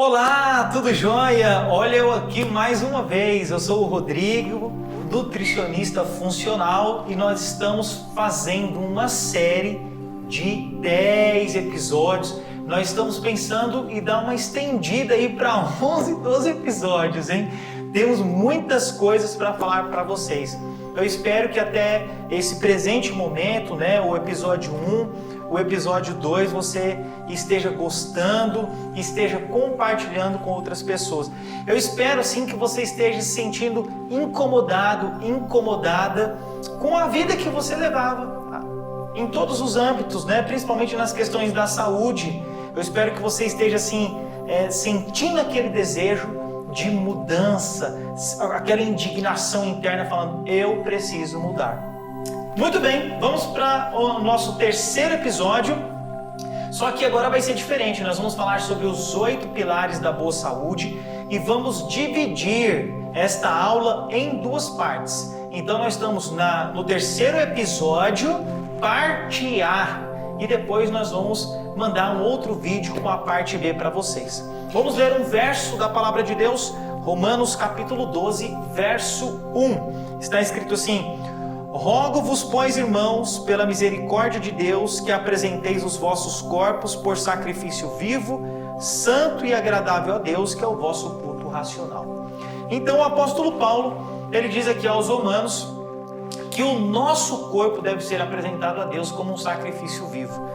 Olá, tudo jóia? Olha eu aqui mais uma vez, eu sou o Rodrigo, nutricionista funcional, e nós estamos fazendo uma série de 10 episódios. Nós estamos pensando em dar uma estendida aí para 11, 12 episódios, hein? Temos muitas coisas para falar para vocês. Eu espero que até esse presente momento, o episódio 1, o episódio 2, você esteja gostando, esteja compartilhando com outras pessoas. Eu espero sim que você esteja se sentindo incomodado, incomodada com a vida que você levava, em todos os âmbitos, principalmente nas questões da saúde. Eu espero que você esteja assim, sentindo aquele desejo de mudança, aquela indignação interna falando, eu preciso mudar. Muito bem, vamos para o nosso terceiro episódio, só que agora vai ser diferente. Nós vamos falar sobre os 8 pilares da boa saúde e vamos dividir esta aula em 2 partes. Então nós estamos no terceiro episódio, parte A, e depois nós vamos mandar um outro vídeo com a parte B para vocês. Vamos ler um verso da palavra de Deus, Romanos capítulo 12, verso 1. Está escrito assim: rogo-vos, pois, irmãos, pela misericórdia de Deus, que apresenteis os vossos corpos por sacrifício vivo, santo e agradável a Deus, que é o vosso culto racional. Então o apóstolo Paulo, ele diz aqui aos romanos que o nosso corpo deve ser apresentado a Deus como um sacrifício vivo.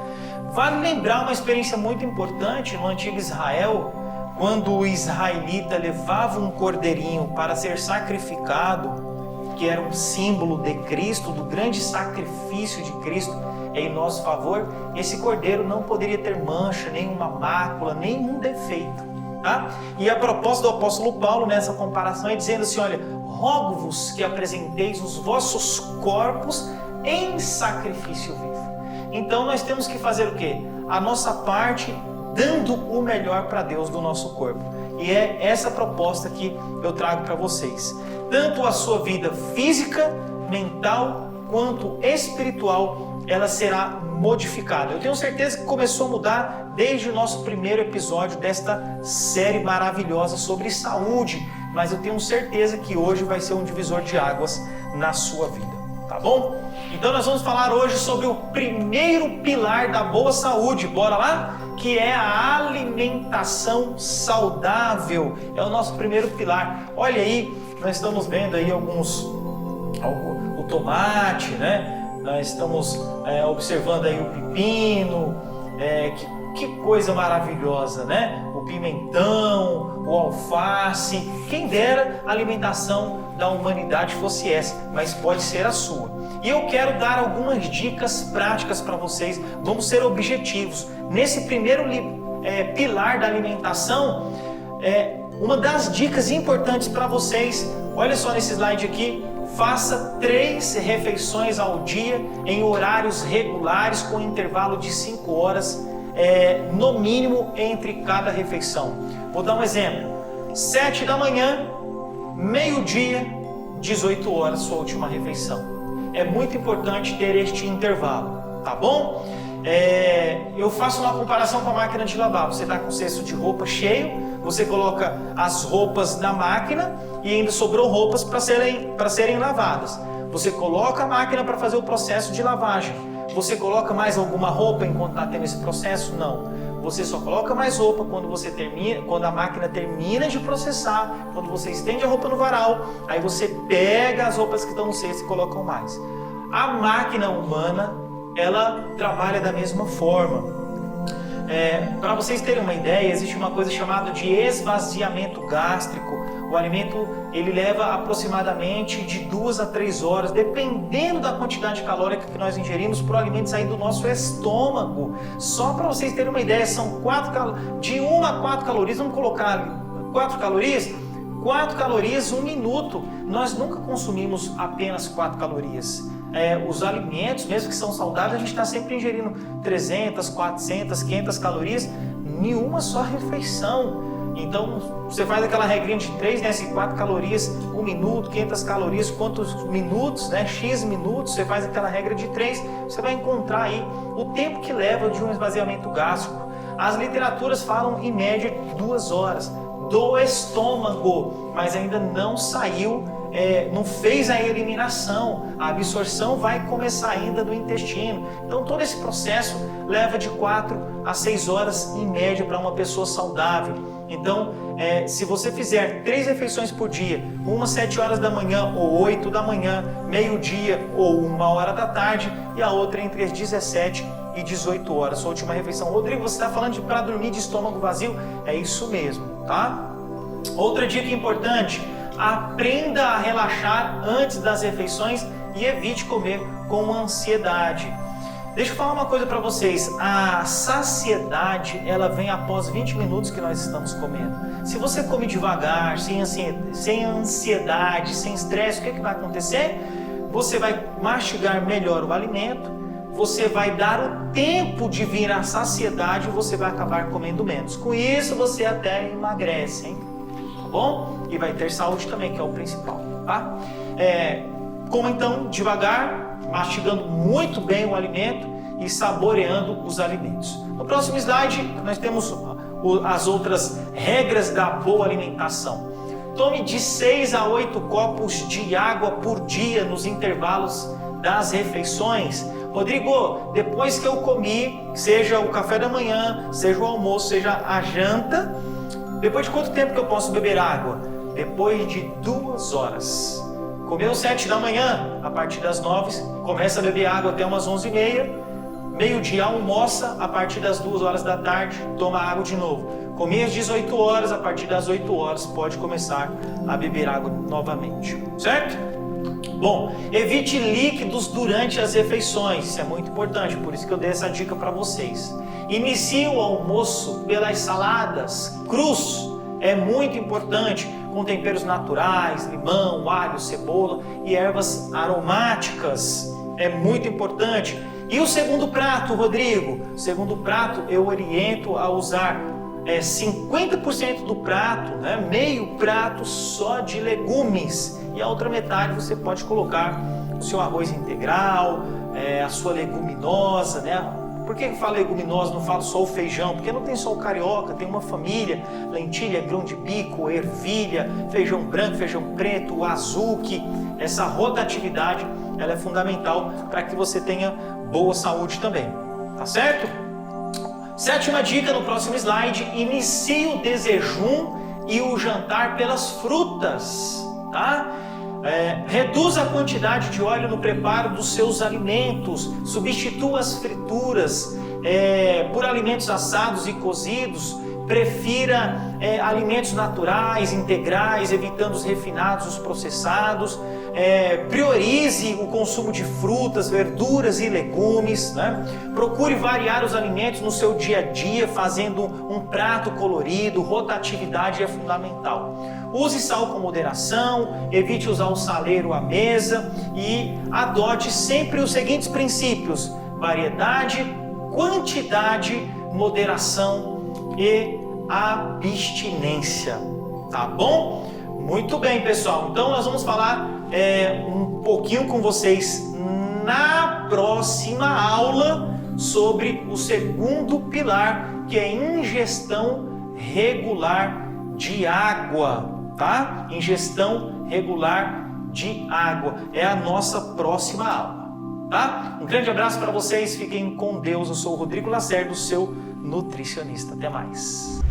Vale lembrar uma experiência muito importante no antigo Israel, quando o israelita levava um cordeirinho para ser sacrificado, que era um símbolo de Cristo, do grande sacrifício de Cristo em nosso favor. Esse cordeiro não poderia ter mancha, nenhuma mácula, nenhum defeito, tá? E a proposta do apóstolo Paulo nessa comparação é dizendo assim, olha, rogo-vos que apresenteis os vossos corpos em sacrifício vivo. Então nós temos que fazer o quê? A nossa parte, dando o melhor para Deus do nosso corpo. E é essa proposta que eu trago para vocês. Tanto a sua vida física, mental, quanto espiritual, ela será modificada. Eu tenho certeza que começou a mudar desde o nosso primeiro episódio desta série maravilhosa sobre saúde, mas eu tenho certeza que hoje vai ser um divisor de águas na sua vida, tá bom? Então nós vamos falar hoje sobre o primeiro pilar da boa saúde, bora lá? Que é a alimentação saudável, é o nosso primeiro pilar. Olha aí, nós estamos vendo aí o tomate, Nós estamos observando aí o pepino, que coisa maravilhosa, O pimentão, o alface. Quem dera a alimentação da humanidade fosse essa, mas pode ser a sua. E eu quero dar algumas dicas práticas para vocês. Vamos ser objetivos. Nesse primeiro pilar da alimentação, uma das dicas importantes para vocês, olha só nesse slide aqui, faça 3 refeições ao dia em horários regulares com intervalo de 5 horas, no mínimo entre cada refeição. Vou dar um exemplo: 7 da manhã, meio-dia, 18 horas, sua última refeição. É muito importante ter este intervalo, tá bom? Eu faço uma comparação com a máquina de lavar. Você está com o cesto de roupa cheio, você coloca as roupas na máquina e ainda sobrou roupas para serem lavadas. Você coloca a máquina para fazer o processo de lavagem. Você coloca mais alguma roupa enquanto está tendo esse processo? Não. Você só coloca mais roupa quando a máquina termina de processar, quando você estende a roupa no varal, aí você pega as roupas que estão no cesto e coloca mais. A máquina humana, ela trabalha da mesma forma. Para vocês terem uma ideia, existe uma coisa chamada de esvaziamento gástrico. O alimento, ele leva aproximadamente de 2 a 3 horas, dependendo da quantidade calórica que nós ingerimos, para o alimento sair do nosso estômago. Só para vocês terem uma ideia, são de 1 a 4 calorias, vamos colocar 4 calorias? 4 calorias, 1 minuto. Nós nunca consumimos apenas 4 calorias. Os alimentos, mesmo que são saudáveis, a gente está sempre ingerindo 300, 400, 500 calorias em uma só refeição. Então, você faz aquela regrinha de 3, 4 calorias, 1 minuto, 500 calorias, quantos minutos, X minutos, você faz aquela regra de 3, você vai encontrar aí o tempo que leva de um esvaziamento gástrico. As literaturas falam em média 2 horas do estômago, mas ainda não saiu, não fez a eliminação. A absorção vai começar ainda do intestino. Então todo esse processo leva de 4 a 6 horas em média para uma pessoa saudável. Então, se você fizer 3 refeições por dia, uma às 7 horas da manhã ou 8 da manhã, meio-dia ou 1 hora da tarde, e a outra entre as 17 e 18 horas, sua última refeição. Rodrigo, você está falando para dormir de estômago vazio? É isso mesmo, tá? Outra dica importante: aprenda a relaxar antes das refeições e evite comer com ansiedade. Deixa eu falar uma coisa para vocês, a saciedade ela vem após 20 minutos que nós estamos comendo. Se você come devagar, sem ansiedade, sem estresse, o que vai acontecer? Você vai mastigar melhor o alimento, você vai dar o tempo de vir à saciedade e você vai acabar comendo menos. Com isso você até emagrece, hein? Tá bom? E vai ter saúde também, que é o principal, tá? Coma então devagar, mastigando muito bem o alimento e saboreando os alimentos. No próximo slide nós temos as outras regras da boa alimentação. Tome de 6 a 8 copos de água por dia nos intervalos das refeições. Rodrigo, depois que eu comi, seja o café da manhã, seja o almoço, seja a janta, depois de quanto tempo que eu posso beber água? Depois de 2 horas. Comeu 7 da manhã, a partir das 9, começa a beber água até umas 11h30. Meio-dia almoça, a partir das 2 horas da tarde, toma água de novo. Comer às 18 horas, a partir das 8 horas, pode começar a beber água novamente. Certo? Bom, evite líquidos durante as refeições, isso é muito importante, por isso que eu dei essa dica para vocês. Inicie o almoço pelas saladas crus, é muito importante, com temperos naturais, limão, alho, cebola e ervas aromáticas, é muito importante. E o segundo prato, Rodrigo? O segundo prato eu oriento a usar 50% do prato, meio prato só de legumes, e a outra metade você pode colocar o seu arroz integral, a sua leguminosa, Por que eu falo leguminosa, não falo só o feijão? Porque não tem só o carioca, tem uma família: lentilha, grão de bico, ervilha, feijão branco, feijão preto, o azuki. Essa rotatividade ela é fundamental para que você tenha boa saúde também, tá certo? 7ª dica no próximo slide: inicie o desjejum e o jantar pelas frutas, tá? Reduza a quantidade de óleo no preparo dos seus alimentos, substitua as frituras por alimentos assados e cozidos, prefira alimentos naturais, integrais, evitando os refinados, os processados, priorize o consumo de frutas, verduras e legumes, Procure variar os alimentos no seu dia a dia, fazendo um prato colorido. Rotatividade é fundamental. Use sal com moderação, evite usar o saleiro à mesa e adote sempre os seguintes princípios: variedade, quantidade, moderação e abstinência. Tá bom? Muito bem, pessoal. Então nós vamos falar um pouquinho com vocês na próxima aula sobre o segundo pilar, que é ingestão regular de água, tá? Ingestão regular de água é a nossa próxima aula, tá? Um grande abraço para vocês, fiquem com Deus. Eu sou o Rodrigo Lacerda, seu nutricionista. Até mais.